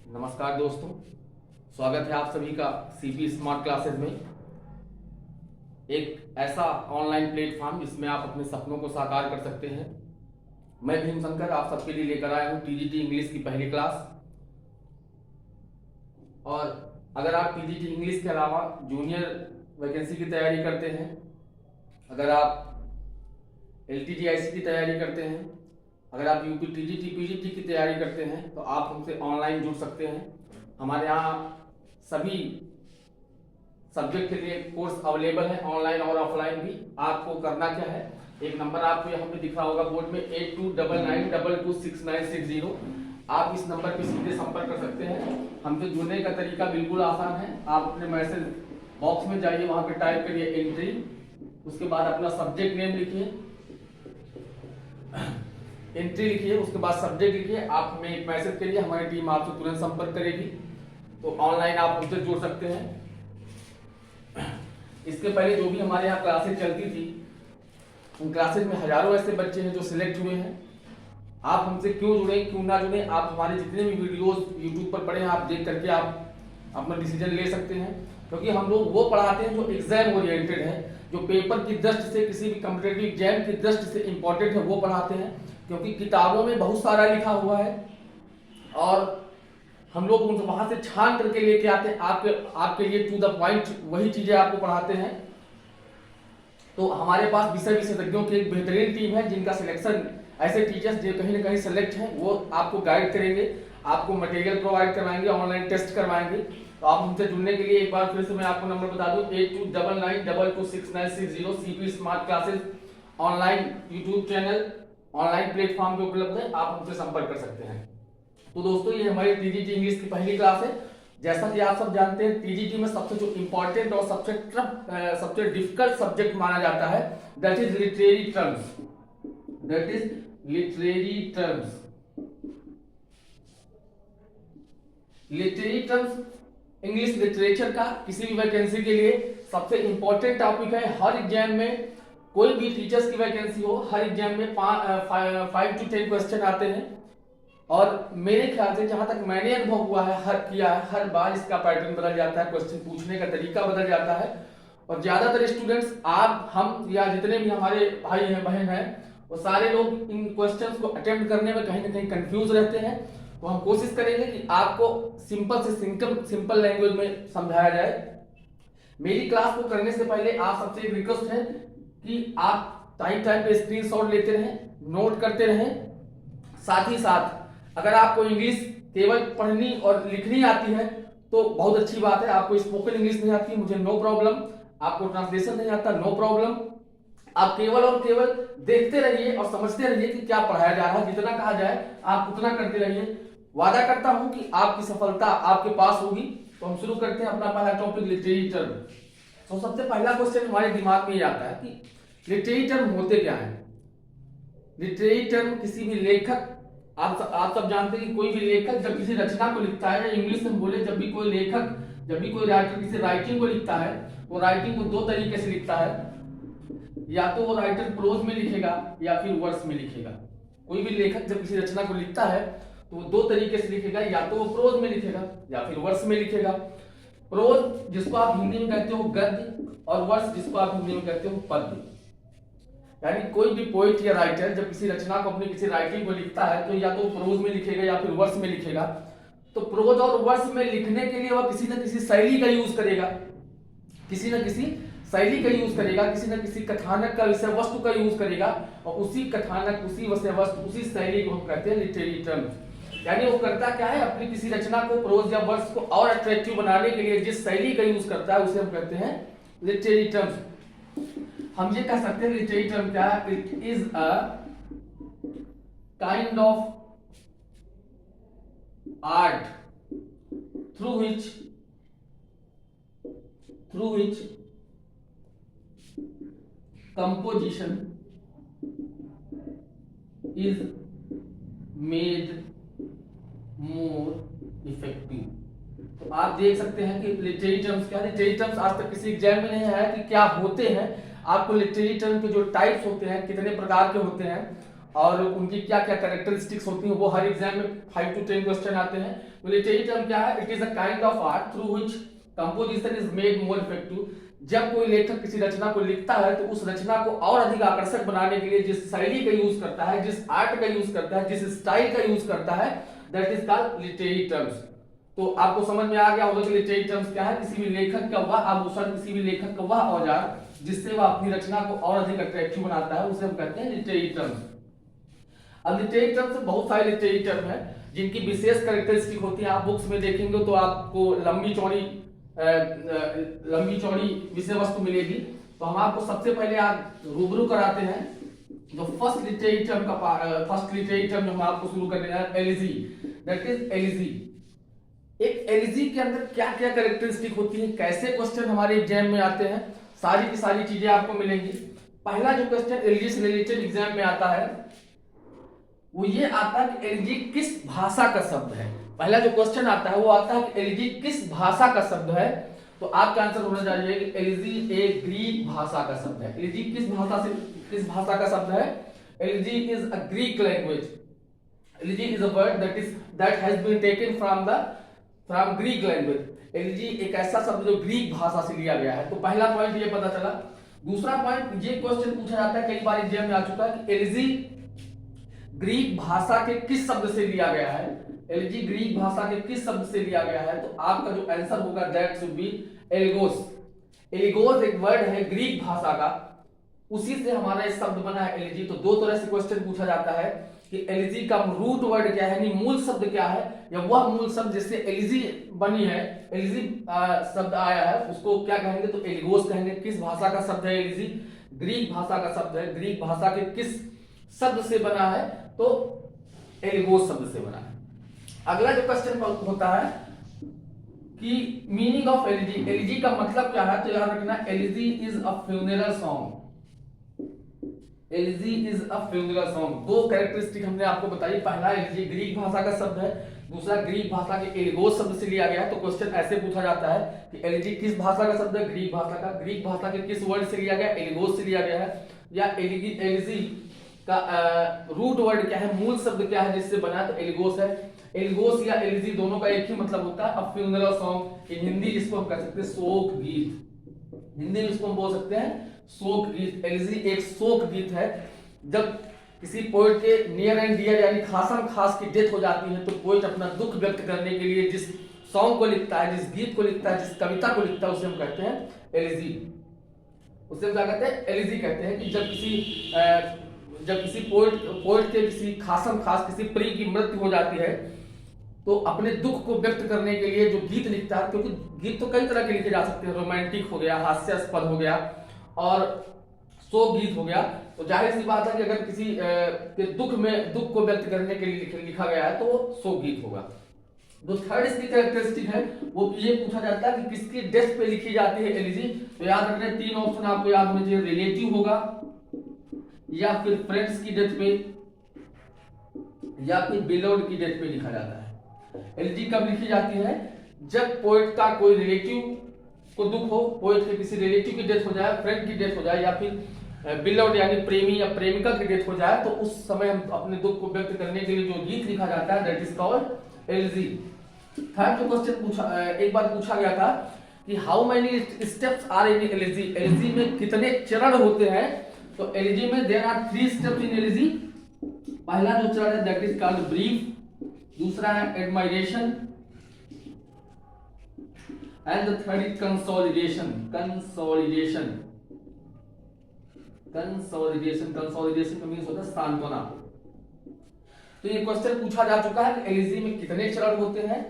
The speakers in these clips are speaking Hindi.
नमस्कार दोस्तों, स्वागत है आप सभी का सीपी स्मार्ट क्लासेस में। एक ऐसा ऑनलाइन प्लेटफॉर्म जिसमें आप अपने सपनों को साकार कर सकते हैं। मैं भीम शंकर आप सबके लिए लेकर आया हूं टीजीटी इंग्लिश की पहली क्लास। और अगर आप टीजीटी इंग्लिश के अलावा जूनियर वैकेंसी की तैयारी करते हैं, अगर आप एलटीजीआईसी की तैयारी करते हैं, अगर आप यूपी टीजीटी पीजीटी की तैयारी करते हैं तो आप हमसे ऑनलाइन जुड़ सकते हैं। हमारे यहाँ सभी सब्जेक्ट के लिए कोर्स अवेलेबल है, ऑनलाइन और ऑफलाइन भी। आपको करना क्या है, एक नंबर आपको यहाँ पे दिख रहा होगा बोर्ड में 8299226960। आप इस नंबर पे सीधे संपर्क कर सकते हैं। हमसे जुड़ने का तरीका बिल्कुल आसान है। आप अपने मैसेज बॉक्स में जाइए, वहां पे टाइप करिए एंट्री, उसके बाद अपना सब्जेक्ट नेम लिखिए, एंट्री लिखिए, उसके बाद सब्जेक्ट लिखिए, आप हमें एक मैसेज करिए, हमारी टीम आपसे तुरंत संपर्क करेगी। तो ऑनलाइन आप हमसे जुड़ सकते हैं। इसके पहले जो भी हमारे यहाँ क्लासेस चलती थी, उन क्लासेस में हजारों ऐसे बच्चे हैं जो सिलेक्ट हुए हैं। आप हमसे क्यों जुड़े क्यों ना जुड़े, आप हमारे जितने भी वीडियोस यूट्यूब पर पढ़े हैं, आप देख करके आप अपना डिसीजन ले सकते हैं। क्योंकि हम लोग वो पढ़ाते हैं जो एग्जाम ओरिएंटेड है, जो पेपर की दृष्टि से, किसी भी कॉम्पिटेटिव एग्जाम की दृष्टि से इंपॉर्टेंट है, वो पढ़ाते हैं। क्योंकि किताबों में बहुत सारा लिखा हुआ है और हम लोग उन वहां से छान करके लेके आते हैं, आपके लिए टू द पॉइंट वही चीजें आपको पढ़ाते हैं। तो हमारे पास विषय विशेषज्ञों की एक बेहतरीन टीम है, जिनका सिलेक्शन ऐसे टीचर्स जो कहीं ना कहीं सेलेक्ट हैं, वो आपको गाइड करेंगे, आपको मटेरियल प्रोवाइड करवाएंगे, ऑनलाइन टेस्ट करवाएंगे। तो आप हमसे जुड़ने के लिए एक बार फिर से मैं आपको नंबर बता दूं 8299226960। CP smart classes online YouTube channel, online platform पे उपलब्ध है, आप हमसे संपर्क कर सकते हैं। तो दोस्तों, ये हमारी टीजीटी इंग्लिश की पहली क्लास है। जैसा कि आप सब जानते हैं, टीजीटी में सबसे जो इंपॉर्टेंट और सबसे डिफिकल्ट सब्जेक्ट माना जाता है, that is literary terms. That is literary terms. Literary terms English literature का किसी भी वैकेंसी के लिए सबसे इंपॉर्टेंट टॉपिक है। हर एग्जाम में, कोई भी टीचर्स की वैकेंसी हो, हर एग्जाम में 5 to 10 क्वेश्चन आते हैं। और मेरे ख्याल से, जहां तक मैंने अनुभव हुआ है, हर बार इसका पैटर्न बदल जाता है, क्वेश्चन पूछने का तरीका बदल जाता है। और ज्यादातर स्टूडेंट्स, आप, हम या जितने भी हमारे भाई हैं बहन हैं, वो सारे लोग इन क्वेश्चंस को अटेम्प्ट करने में कहीं ना कहीं कंफ्यूज रहते हैं। तो हम कोशिश करेंगे कि आपको सिंपल से सिंपल लैंग्वेज में समझाया जाए। मेरी क्लास को करने से पहले आप सबसे एक रिक्वेस्ट है कि आप टाइम पे स्क्रीनशॉट लेते रहें, नोट करते रहें। साथ ही साथ अगर आपको इंग्लिश केवल पढ़नी और लिखनी आती है तो बहुत अच्छी बात है। आपको स्पोकन इंग्लिश नहीं आती, मुझे नो प्रॉब्लम। आपको ट्रांसलेशन नहीं आता, नो प्रॉब्लम। आप केवल और केवल देखते रहिए और समझते रहिए कि क्या पढ़ाया जा रहा है। जितना कहा जाए आप उतना करते रहिए। वादा करता हूं कि आपकी सफलता आपके पास होगी। तो हम शुरू करते हैं अपना पहला टॉपिक, लिटरेरी टर्म। तो सबसे पहला क्वेश्चन हमारे दिमाग में ये आता है कि लिटरेरी टर्म होते क्या है। लिटरेरी टर्म किसी भी लेखक, आप सब जानते हैं कि कोई भी लेखक जब किसी रचना को लिखता है, या इंग्लिश में बोले, जब भी कोई लेखक, जब भी कोई राइटर किसी राइटिंग को लिखता है, वो राइटिंग को दो तरीके से लिखता है। या तो वो राइटर प्रोज में लिखेगा या फिर वर्स में लिखेगा। कोई भी लेखक जब किसी रचना को लिखता है तो वो दो तरीके से लिखेगा, या तो वो प्रोज में लिखेगा या फिर वर्स में लिखेगा। प्रोज जिसको आप हिंदी में कहते हो गद्य, और वर्स जिसको आप हिंदी में कहते हो पद्य। यानी कोई भी पोइट या राइटर जब किसी रचना को, अपनी किसी राइटिंग को लिखता है, तो या तो प्रोज में लिखेगा या फिर वर्स में लिखेगा। तो प्रोज और वर्स में लिखने के लिए वह किसी न किसी शैली का यूज करेगा, किसी न किसी शैली का यूज करेगा, किसी न किसी कथानक का, विषय वस्तु का यूज करेगा। और उसी कथानक, उसी विषय वस्तु, उसी शैली को हम कहते हैं लिटरेरी टर्म्स। यानी वो करता क्या है, अपनी किसी रचना को, प्रोज या वर्स को और अट्रैक्टिव बनाने के लिए जिस शैली का यूज करता है, उसे हम कहते हैं लिटरेरी टर्म्स। हम ये कह सकते हैं लिटरेरी टर्म क्या है, it is a kind of art through which composition is made more effective. तो आप देख सकते हैं कि लिटरेरी टर्म्स क्या है। लिटरेरी टर्म्स आज तक किसी एग्जाम में नहीं आया कि क्या होते हैं। आपको लिटरेरी टर्म के जो टाइप्स होते हैं, कितने प्रकार के होते हैं, और उनकी क्या क्या कैरेक्टरिस्टिक्स होती हैं, वो हर एग्जाम में 5 to 10 क्वेश्चन आते हैं। तो लिटरेरी टर्म क्या है? It is a kind of art through which composition is made more effective. जब कोई लेखक किसी रचना को लिखता है तो उस रचना को और अधिक आकर्षक बनाने के लिए जिस शैली का यूज करता है, जिस आर्ट का यूज करता है, जिस स्टाइल का यूज करता है, that is called literary terms. तो आपको समझ में आ गया होगा कि लिटरेरी टर्म्स क्या है? किसी भी लेखक का वह आभूषण, किसी भी लेखक का वह औजार जिससे वह अपनी रचना को और अधिक अट्रैक्टिव बनाता है, उसे हम कहते हैं लिटरेरी टर्म्स। अब लिटरेरी टर्म्स बहुत सारे लिटरेरी टर्म है जिनकी विशेष कैरेक्टरिस्टिक होती है। आप बुक्स में देखेंगे तो आपको लंबी चौड़ी विषय वस्तु मिलेगी। तो हम आपको सबसे पहले आज रूबरू कराते हैं जो फर्स्ट लिटरेरी टर्म जो हम आपको शुरू करने जा रहे हैं, एलिजी। That is elegy. एक एलिजी के अंदर क्या क्या कैरेक्टरिस्टिक होती है, कैसे क्वेश्चन हमारे एग्जाम में आते हैं, सारी की सारी चीजें आपको मिलेंगी। पहला जो क्वेश्चन एलिजी से रिलेटेड एग्जाम में आता है वो ये आता है कि एलिजी किस भाषा का शब्द है। पहला जो क्वेश्चन आता है वो आता है कि एलिजी किस भाषा का शब्द है। तो आपका आंसर होना चाहिए कि एलिजी एक ग्रीक भाषा का शब्द है। एलिजी किस भाषा का शब्द है? Elegy is a Greek language. Elegy is a word that has been taken from Greek language. Elegy एक ऐसा शब्द जो ग्रीक भाषा से लिया गया है। तो पहला पॉइंट ये पता चला। दूसरा पॉइंट, ये क्वेश्चन पूछा जाता है, कई बार एग्जाम में आ चुका है कि एलिजी ग्रीक भाषा के किस शब्द से लिया गया है। एलिजी ग्रीक भाषा के किस शब्द से लिया गया है? तो आपका जो आंसर होगा दैट शुड बी एलिगोस। एलिगोस एक वर्ड है ग्रीक भाषा का, उसी से हमारा ये शब्द बना है एलिजी। तो दो तरह से क्वेश्चन पूछा जाता है कि एलिजी का रूट वर्ड क्या है, यानी मूल शब्द क्या है, या वह मूल शब्द जिससे एलिजी बनी है, एलिजी शब्द आया है, उसको क्या कहेंगे? तो एलिगोस कहेंगे। किस भाषा का शब्द है एलिजी? ग्रीक भाषा का शब्द है। ग्रीक भाषा के किस शब्द से बना है? तो एलिगोस शब्द से बना है। अगला जो क्वेश्चन होता है कि मीनिंग ऑफ एलिजी, एलिजी का मतलब क्या है? तो याद रखना, elegy is a funeral song. Elegy is a funeral song. दो कैरेक्टरिस्टिक हमने आपको बताई। पहला, एलिजी ग्रीक भाषा का शब्द है। दूसरा, ग्रीक भाषा के एलिगोस शब्द से लिया गया है। तो क्वेश्चन ऐसे पूछा जाता है कि एलिजी किस भाषा का शब्द है? ग्रीक भाषा का। ग्रीक भाषा के किस वर्ड से लिया गया? एलिगोस से लिया गया है। या एलिजी का रूट वर्ड क्या है, मूल शब्द क्या है जिससे बना? तो एलिगोस है। एलिगोस या एलिजी दोनों का एक ही मतलब होता है, अ फ्यूनरल सॉन्ग। इन हिंदी जिसको हम कह सकते हैं शोक गीत। हिंदी में इसको हम बोल सकते हैं शोक गीत। एलिजी एक शोक गीत है। जब किसी पोएट के नियर एंड डियर यानी खासम खास की डेथ हो जाती है तो पोएट अपना दुख व्यक्त करने के लिए जिस सॉन्ग को लिखता है, जिस गीत को लिखता है, जिस कविता को लिखता है, उसे हम कहते हैं एलिजी। उसे हम क्या कहते हैं? एलिजी कहते हैं। कि जब किसी पोएट के किसी खासम खास किसी प्रिय की मृत्यु हो जाती है तो अपने दुख को व्यक्त करने के लिए जो गीत लिखता है, क्योंकि गीत तो कई तरह के लिखे जा सकते हैं, रोमांटिक हो गया, हास्यास्पद हो गया और शोक गीत हो गया। तो जाहिर सी बात है कि अगर किसी के दुख को व्यक्त करने के लिए लिखा गया है तो वो शोक गीत होगा। जो थर्ड इसकी कैरेक्टरिस्टिक है वो ये पूछा जाता है कि किसकी डेथ पे लिखी जाती है एलिजी। तो याद रखना, तीन ऑप्शन आपको याद होने चाहिए। रिलेटिव होगा, या फिर फ्रेंड्स की डेथ पे, या फिर बिलोव्ड की डेथ पे लिखा जाता है। एलिजी कब लिखी जाती है? जब पोएट का कोई रिलेटिव को दुख हो, पोएट के किसी रिलेटिव की डेथ हो जाए, फ्रेंड की डेथ हो जाए, या फिर बिलोव्ड यानी प्रेमी या प्रेमिका की डेथ हो जाए, तो उस समय हम अपने दुख को व्यक्त करने के लिए जो गीत लिखा जाता है that is called elegy. Third जो क्वेश्चन एक बार पूछा गया था कि how many steps are in elegy. Elegy में कितने चरण होते हैं? तो एलिजी में there are 3 steps in elegy. पहला जो चरण है दैट इज कॉल्ड ब्रीफ, दूसरा है admiration, and the third is consolidation. Consolidation का मीन्स होता है सांत्वना। तो ये क्वेश्चन पूछा जा चुका है कि एलिजी में कितने चरण होते हैं।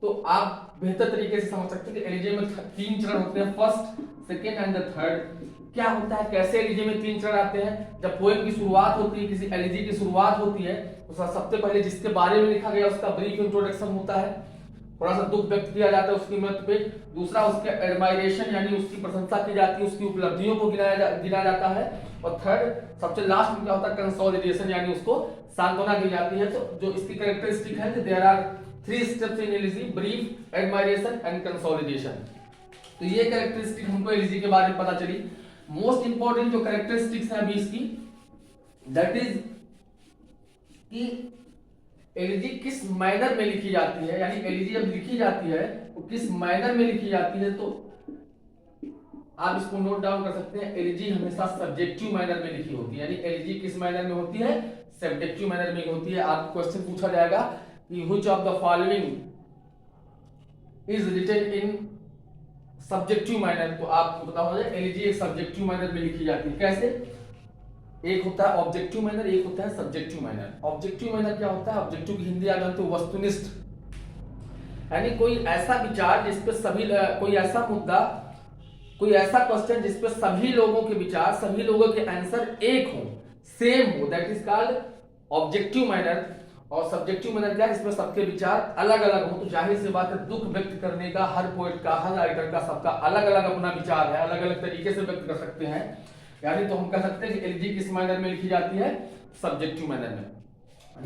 तो आप बेहतर तरीके से समझ सकते हैं कि एलिजी में 3 चरण होते हैं, first, second and the third. क्या होता है, कैसे एलिजी में 3 चरण आते हैं? जब पोएम की शुरुआत होती है, किसी एलिजी की शुरुआत होती है, तो सबसे पहले जिसके बारे में लिखा गया उसका ब्रीफ इंट्रोडक्शन होता है, थोड़ा सा दुख व्यक्त किया जाता है उसकी मृत्यु पे। दूसरा, उसके एडमायरेशन यानी उसकी प्रशंसा की जाती है, उसकी उपलब्धियों को गिना जाता है। और थर्ड, सबसे लास्ट में क्या होता है? कंसोलिडेशन यानी उसको सांत्वना दी जाती है। तो जो इसकी कैरेक्टरिस्टिक है, there are 3 steps in elegy, brief, admiration and consolidation. तो ये कैरेक्टरिस्टिक हमको एलिजी के बारे में पता चली। मोस्ट इंपॉर्टेंट जो कैरेक्टरिस्टिक्स है अभी इसकी, दैट इज कि एलजी किस मैनर में लिखी जाती है, यानी एलजी जब लिखी जाती है वो किस मैनर में लिखी जाती है, तो आप इसको नोट डाउन कर सकते हैं। एलजी हमेशा सब्जेक्टिव मैनर में लिखी होती है, यानी एलजी किस मैनर में होती है, सब्जेक्टिव मैनर में होती है। आपको क्वेश्चन पूछा जाएगा कि which of the following is written in subjective manner, तो आपको पता होगा एलजी एक सब्जेक्टिव मैनर में लिखी जाती है। कैसे? एक होता है ऑब्जेक्टिव मैनर, एक होता है सब्जेक्टिव मैनर। ऑब्जेक्टिव मैनर क्या होता है? ऑब्जेक्टिव की हिंदी आ गया तो वस्तुनिष्ठ, यानी कोई ऐसा विचार जिसपे सभी कोई ऐसा मुद्दा, कोई ऐसा क्वेश्चन जिसपे सभी लोगों के विचार, सभी लोगों के आंसर एक हो, सेम हो, that is called objective manner. और सब्जेक्टिव मैनर क्या है? इसमें सबके विचार अलग अलग हो। तो जाहिर सी बात है दुख व्यक्त करने का हर पोएट का, हर राइटर का, सबका अलग अलग अपना विचार है, अलग अलग तरीके से व्यक्त कर सकते हैं। यानी तो हम कह सकते हैं कि एलजी किस मैनर में लिखी जाती है? सब्जेक्टिव मैनर में।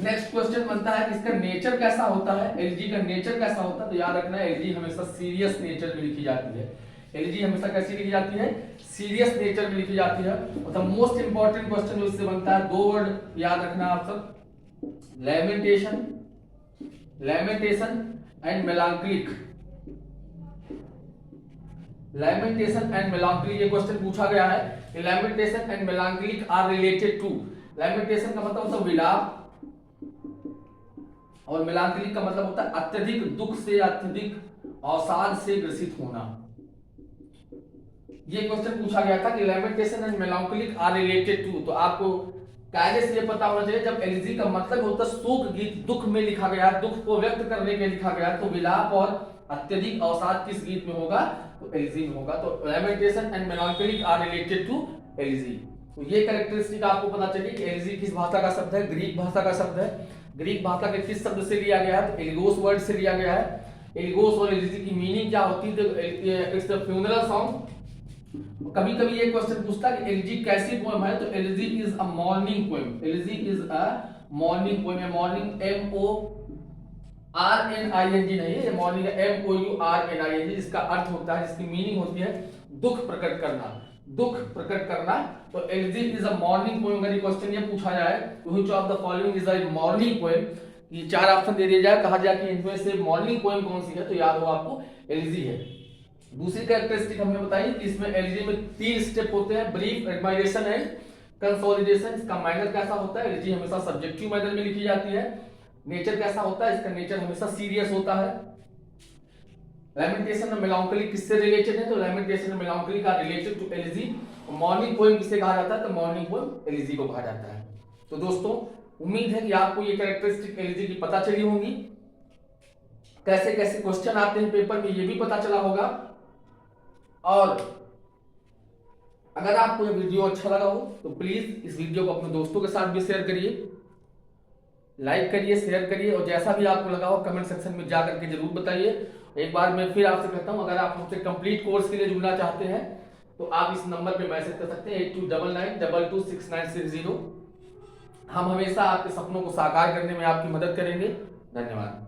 नेक्स्ट क्वेश्चन बनता है इसका नेचर कैसा होता है, एलजी का नेचर कैसा होता है? तो याद रखना है एलजी हमेशा सीरियस नेचर में लिखी जाती है। एलजी हमेशा कैसी लिखी जाती है? सीरियस नेचर में लिखी जाती है। और द मोस्ट इंपॉर्टेंट क्वेश्चन जो इससे बनता है, दो वर्ड याद रखना आप सब, लैमेंटेशन, लैमेंटेशन एंड मेलांकोलिक। लैमेंटेशन एंड मेलांकोली ये क्वेश्चन पूछा गया है। लैमेंटेशन and melancholic are related to, लैमेंटेशन का मतलब होता है विलाप और मेलांकोलिक का मतलब होता है अत्यधिक दुख से, अत्यधिक अवसाद से ग्रसित होना। ये क्वेश्चन पूछा गया था कि लैमेंटेशन and melancholic are related to, तो आपको कायदे से ये पता होना चाहिए जब एलजी का मतलब होता है शोक गीत, दुख में लिखा गया, दुख को व्यक्त करने के लिखा गया, तो विलाप और अत्यधिक अवसाद किस गीत में होगा? तो एलजी में होगा। तो lamentation and melancholic are related to LG. तो ये कैरेक्टरिस्टिक आपको पता चली कि एलजी किस भाषा का शब्द है? ग्रीक भाषा का शब्द है। ग्रीक भाषा के किस शब्द से लिया गया है? तो एल्गोस वर्ड से लिया गया है। एल्गोस और एलजी की मीनिंग क्या होती है? It's a funeral song. कभी कभी ये क्वेश्चन पूछता है कि एलजी कैसी पोएम है, तो LG is a morning poem. LG is a morning poem. Morning MORNING नहीं है, मॉर्निंग MOURNING, जिसका अर्थ होता है, जिसकी मीनिंग होती है दुख प्रकट करना, दुख प्रकट करना। तो LG is a morning poem. अगर ये क्वेश्चन ये पूछा जाए which of the following is a morning poem, ये चार ऑप्शन दे दिया जाए, कहा जाए कि इनमें से मॉर्निंग पोएम कौन सी है, तो याद हो आपको एलजी है। दूसरी कैरेक्टरिस्टिक हमने बताई कि इसमें एलजी में 3 स्टेप होते हैं, ब्रीफ, एडमायरेशन एंड कंसोलिडेशन। इसका माइनर कैसा होता है? एलजी हमेशा सब्जेक्टिव मैनर में लिखी जाती है। नेचर कैसा होता है? इसका नेचर हमेशा सीरियस होता है। लैमेंटेशन और मेलांकोली किससे रिलेटेड है? तो लैमेंटेशन और मेलांकोली का related to elegy. Morning poem किसे कहा जाता है? तो मॉर्निंग पोएम एलजी को कहा जाता है। तो दोस्तों उम्मीद है कि आपको ये कैरेक्टरिस्टिक एलजी की पता चली होंगी, कैसे कैसे क्वेश्चन आते हैं पेपर में ये भी पता चला होगा। और अगर आपको ये वीडियो अच्छा लगा हो तो प्लीज इस वीडियो को अपने दोस्तों के साथ भी शेयर करिए, लाइक करिए, शेयर करिए, और जैसा भी आपको लगा हो कमेंट सेक्शन में जा करके जरूर बताइए। एक बार मैं फिर आपसे कहता हूं, अगर आप हमसे कंप्लीट कोर्स के लिए जुड़ना चाहते हैं तो आप इस नंबर पे मैसेज कर सकते हैं 8299226960। हम हमेशा आपके सपनों को साकार करने में आपकी मदद करेंगे। धन्यवाद।